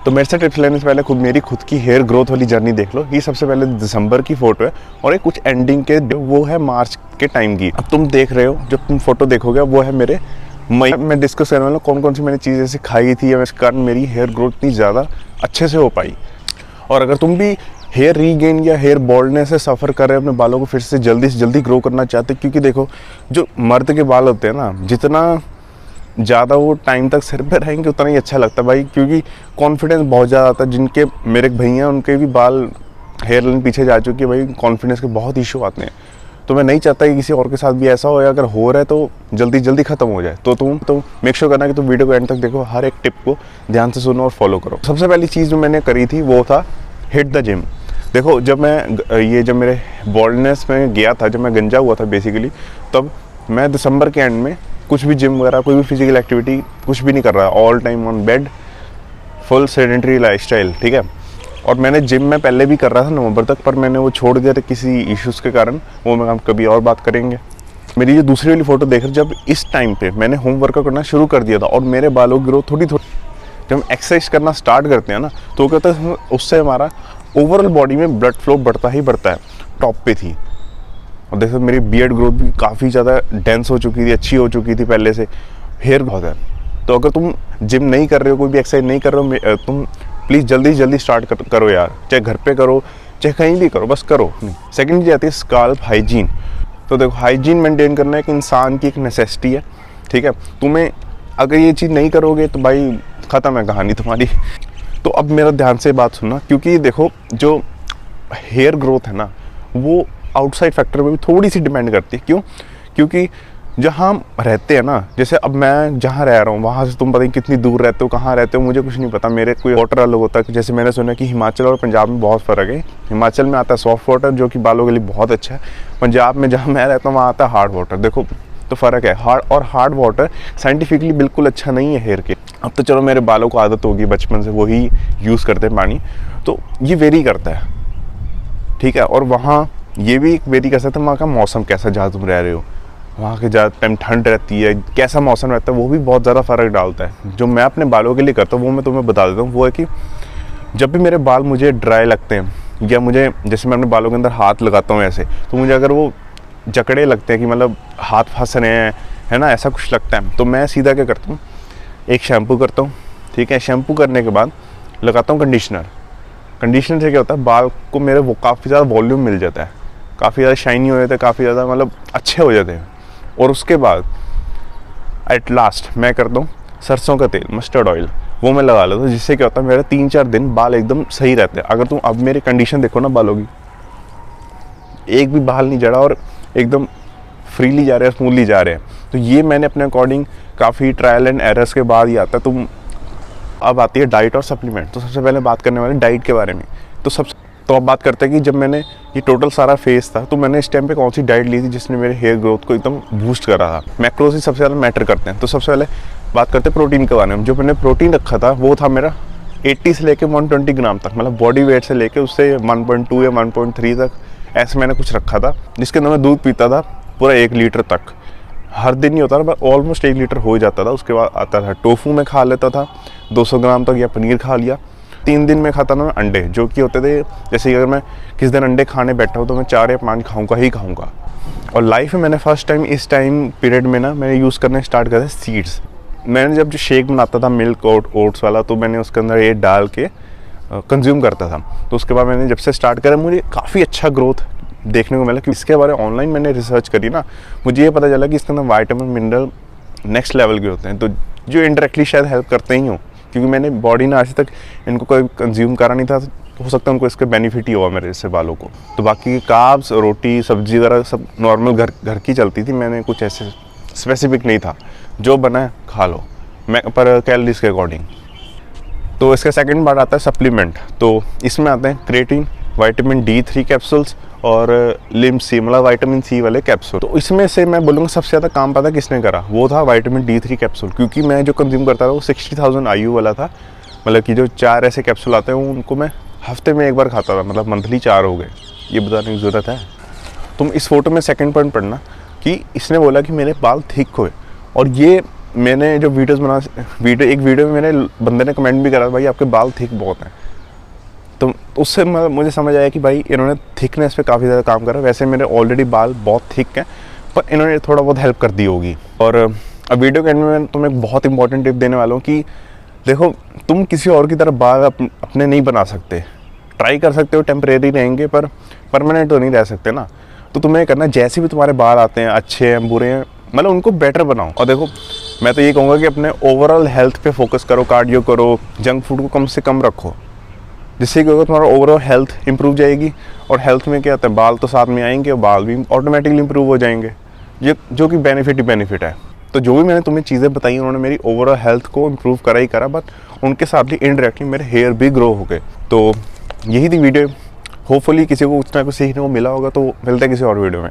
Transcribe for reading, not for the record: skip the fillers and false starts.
तो मेरे से टिप्स लेने से पहले मेरी खुद की हेयर ग्रोथ वाली जर्नी देख लो। ये सबसे पहले दिसंबर की फ़ोटो है और ये कुछ एंडिंग के वो है मार्च के टाइम की। अब तुम देख रहे हो, जब तुम फोटो देखोगे वो है मेरे मई। मैं डिस्कस करने वाला कौन कौन सी मैंने चीज़ें सिखाई थी या इस कारण मेरी हेयर ग्रोथ इतनी ज़्यादा अच्छे से हो पाई। और अगर तुम भी हेयर रीगेन या हेयर बॉल्डनेस से सफ़र कर रहे हो, अपने बालों को फिर से जल्दी ग्रो करना चाहते, क्योंकि देखो जो मर्द के बाल होते हैं ना, जितना ज़्यादा वो टाइम तक सिर पे रहेंगे उतना ही अच्छा लगता है भाई, क्योंकि कॉन्फिडेंस बहुत ज़्यादा आता है। जिनके मेरे भैया उनके भी बाल हेयर लाइन पीछे जा चुकी है भाई, कॉन्फिडेंस के बहुत इशू आते हैं। तो मैं नहीं चाहता कि किसी और के साथ भी ऐसा हो, या अगर हो रहा है तो जल्दी ख़त्म हो जाए। तो तुम मेक श्योर करना कि तुम वीडियो को एंड तक देखो, हर एक टिप को ध्यान से सुनो और फॉलो करो। सबसे पहली चीज़ जो मैंने करी थी वो था हिट द जिम। देखो जब मेरे बॉल्डनेस में गया था, जब मैं गंजा हुआ था बेसिकली, तब मैं दिसंबर के एंड में कुछ भी जिम वगैरह कोई भी फिजिकल एक्टिविटी कुछ भी नहीं कर रहा, all time on bed, full sedentary lifestyle, ठीक है। और मैंने जिम में पहले भी कर रहा था नवंबर तक, पर मैंने वो छोड़ दिया था किसी इश्यूज़ के कारण, वो मैं हम कभी और बात करेंगे। मेरी ये दूसरी वाली फ़ोटो देख रहे, जब इस टाइम पे मैंने होम वर्कआउट करना शुरू कर दिया था और मेरे बालों की ग्रोथ थोड़ी जब हम एक्सरसाइज करना स्टार्ट करते हैं ना, तो क्या होता है उससे हमारा ओवरऑल बॉडी में ब्लड फ्लो बढ़ता ही बढ़ता है। टॉप पे थी और देखो मेरी बियर्ड ग्रोथ भी काफ़ी ज़्यादा डेंस हो चुकी थी, अच्छी हो चुकी थी पहले से, हेयर बहुत है। तो अगर तुम जिम नहीं कर रहे हो, कोई भी एक्सरसाइज नहीं कर रहे हो, तुम प्लीज़ जल्दी स्टार्ट करो यार, चाहे घर पे करो चाहे कहीं भी करो, बस करो। सेकेंड चीज़ आती है स्काल्प हाइजीन। तो देखो हाइजीन मेंटेन करना एक इंसान की एक नेसेसिटी है, ठीक है। तुम्हें अगर ये चीज़ नहीं करोगे तो भाई ख़त्म है कहानी तुम्हारी। तो अब मेरा ध्यान से बात सुनना, क्योंकि देखो जो हेयर ग्रोथ है ना, वो आउटसाइड फैक्टर पे भी थोड़ी सी डिपेंड करती है। क्यों? क्योंकि जहाँ हम रहते हैं ना, जैसे अब मैं जहाँ रह रहा हूँ वहाँ से तुम पता नहीं कितनी दूर रहते हो, कहाँ रहते हो, मुझे कुछ नहीं पता। मेरे कोई वाटर अलग होता है, जैसे मैंने सुना कि हिमाचल और पंजाब में बहुत फ़र्क है। हिमाचल में आता है सॉफ्ट वाटर जो कि बालों के लिए बहुत अच्छा है, पंजाब में जहाँ मैं रहता हूँ वहाँ आता है हार्ड वाटर। देखो तो फ़र्क है। हार्ड वाटर साइंटिफिकली बिल्कुल अच्छा नहीं है हेयर के। अब तो चलो मेरे बालों को आदत होगी, बचपन से वही यूज़ करते हैं पानी, तो ये वेरी करता है, ठीक है। और वहाँ ये भी वेरी कर सकता है वहाँ का मौसम कैसा, जहाँ तुम रह रहे हो, वहाँ के ज़्यादा टाइम ठंड रहती है, कैसा मौसम रहता है, वो भी बहुत ज़्यादा फ़र्क डालता है। जो मैं अपने बालों के लिए करता हूँ वो मैं तुम्हें बता देता हूँ। वो है कि जब भी मेरे बाल मुझे ड्राई लगते हैं, या मुझे जैसे मैं अपने बालों के अंदर हाथ लगाता हूँ ऐसे, तो मुझे अगर वो जकड़े लगते हैं कि मतलब हाथ फंस रहे हैं, है ना, ऐसा कुछ लगता है, तो मैं सीधा क्या करता हूँ, एक शैम्पू करता हूँ, ठीक है। शैम्पू करने के बाद लगाता हूँ कंडीशनर। कंडीशनर से क्या होता है, बाल को मेरे वो काफ़ी ज़्यादा वॉल्यूम मिल जाता है, काफ़ी ज़्यादा शाइनी हो जाते हैं, काफ़ी ज़्यादा मतलब अच्छे हो जाते हैं। और उसके बाद एट लास्ट मैं करता हूँ सरसों का तेल, मस्टर्ड ऑयल, वो मैं लगा लेता हूँ, जिससे क्या होता है मेरे 3-4 दिन बाल एकदम सही रहते हैं। अगर तुम अब मेरी कंडीशन देखो ना बालों की, एक भी बाल नहीं जड़ा और एकदम फ्रीली जा रहे हैं, स्मूथली जा रहे हैं। तो ये मैंने अपने अकॉर्डिंग काफ़ी ट्रायल एंड एरर्स के बाद ही आता है। तुम अब आती है डाइट और सप्लीमेंट। तो सबसे पहले बात करने वाले डाइट के बारे में। तो अब बात करते हैं कि जब मैंने ये टोटल सारा फेस था, तो मैंने इस टाइम पे कौन सी डाइट ली थी जिसने मेरे हेयर ग्रोथ को एकदम बूस्ट करा था। मैक्रोज ही सबसे ज़्यादा मैटर करते हैं। तो सबसे पहले बात करते हैं प्रोटीन के बारे में। जो मैंने प्रोटीन रखा था वो था मेरा 80 से लेके 120 ग्राम तक, मतलब बॉडी वेट से लेके उससे 1.2 या 1.3 तक, ऐसे मैंने कुछ रखा था। जिसके अंदर मैं दूध पीता था पूरा 1 लीटर तक। हर दिन नहीं होता था, पर ऑलमोस्ट 1 लीटर हो जाता था। उसके बाद आता था टोफू में खा लेता था 200 ग्राम तक, या पनीर खा लिया। 3 दिन में खाता था मैं अंडे, जो कि होते थे, जैसे अगर मैं किस दिन अंडे खाने बैठा हूँ तो मैं 4 या 5 खाऊंगा। और लाइफ में मैंने फर्स्ट टाइम इस टाइम पीरियड में ना मैंने यूज़ करने स्टार्ट किया था सीड्स। मैंने जब जो शेक बनाता था मिल्क ओट्स वाला, तो मैंने उसके अंदर ये डाल के कंज्यूम करता था। तो उसके बाद मैंने जब से स्टार्ट करा, मुझे काफ़ी अच्छा ग्रोथ देखने को मिला। कि इसके बारे में ऑनलाइन मैंने रिसर्च करी ना, मुझे ये पता चला कि इसके अंदर वाइटामिन मिनरल नेक्स्ट लेवल के होते हैं, तो जो इंडायरेक्टली शायद हेल्प करते ही हों, क्योंकि मैंने बॉडी ने आज तक इनको कोई कंज्यूम करा नहीं था। तो हो सकता है उनको इसके बेनिफिट ही हुआ मेरे इससे बालों को। तो बाकी कार्ब्स, रोटी, सब्जी वगैरह सब नॉर्मल घर की चलती थी। मैंने कुछ ऐसे स्पेसिफिक नहीं था, जो बना है खा लो, मैं पर कैलोरीज के अकॉर्डिंग। तो इसका सेकंड पार्ट आता है सप्लीमेंट। तो इसमें आते हैं क्रिएटिन, विटामिन D3 कैप्सूल्स और लिम सी, मतलब विटामिन C वाले कैप्सूल। तो इसमें से मैं बोलूँगा सबसे ज़्यादा काम पता किसने करा, वो था विटामिन D3 कैप्सूल। क्योंकि मैं जो कंज्यूम करता था वो 60,000 IU वाला था, मतलब कि जो 4 ऐसे कैप्सूल आते हैं उनको मैं हफ्ते में 1 बार खाता था, मतलब मंथली 4 हो गए। ये बताने की ज़रूरत है। तुम इस फोटो में सेकंड पॉइंट पढ़ना कि इसने बोला कि मेरे बाल थिक हुए, और ये मैंने जो एक वीडियो में मैंने बंदे ने कमेंट भी करा भाई आपके बाल थिक बहुत हैं, तो उससे मुझे समझ आया कि भाई इन्होंने थिकनेस पे काफ़ी ज़्यादा काम करा। वैसे मेरे ऑलरेडी बाल बहुत थिक हैं, पर इन्होंने थोड़ा बहुत हेल्प कर दी होगी। और अब वीडियो के एंड में मैं तुम्हें एक बहुत इंपॉर्टेंट टिप देने वाला हूँ कि देखो, तुम किसी और की तरह बाल अपने नहीं बना सकते। ट्राई कर सकते हो, टेम्परेरी रहेंगे, पर परमानेंट तो नहीं रह सकते ना। तो तुम्हें करना, जैसे भी तुम्हारे बाल आते हैं, अच्छे हैं बुरे हैं, मतलब उनको बेटर बनाओ। और देखो, मैं तो ये कहूँगा कि अपने ओवरऑल हेल्थ पे फोकस करो, कार्डियो करो, जंक फूड को कम से कम रखो, जिससे क्या होगा तुम्हारा ओवरऑल हेल्थ इंप्रूव जाएगी। और हेल्थ में क्या होता है, बाल तो साथ में आएंगे और बाल भी ऑटोमेटिकली इंप्रूव हो जाएंगे, जो कि बेनिफिट ही बेनिफिट है। तो जो भी मैंने तुम्हें चीज़ें बताई उन्होंने मेरी ओवरऑल हेल्थ को इम्प्रूव करा ही करा, बट उनके साथ ही इनडायरेक्टली मेरे हेयर भी ग्रो हो गए। तो यही थी वीडियो। होपफुली किसी को कुछ ना कुछ सीखने को मिला होगा। तो मिलते हैं किसी और वीडियो में।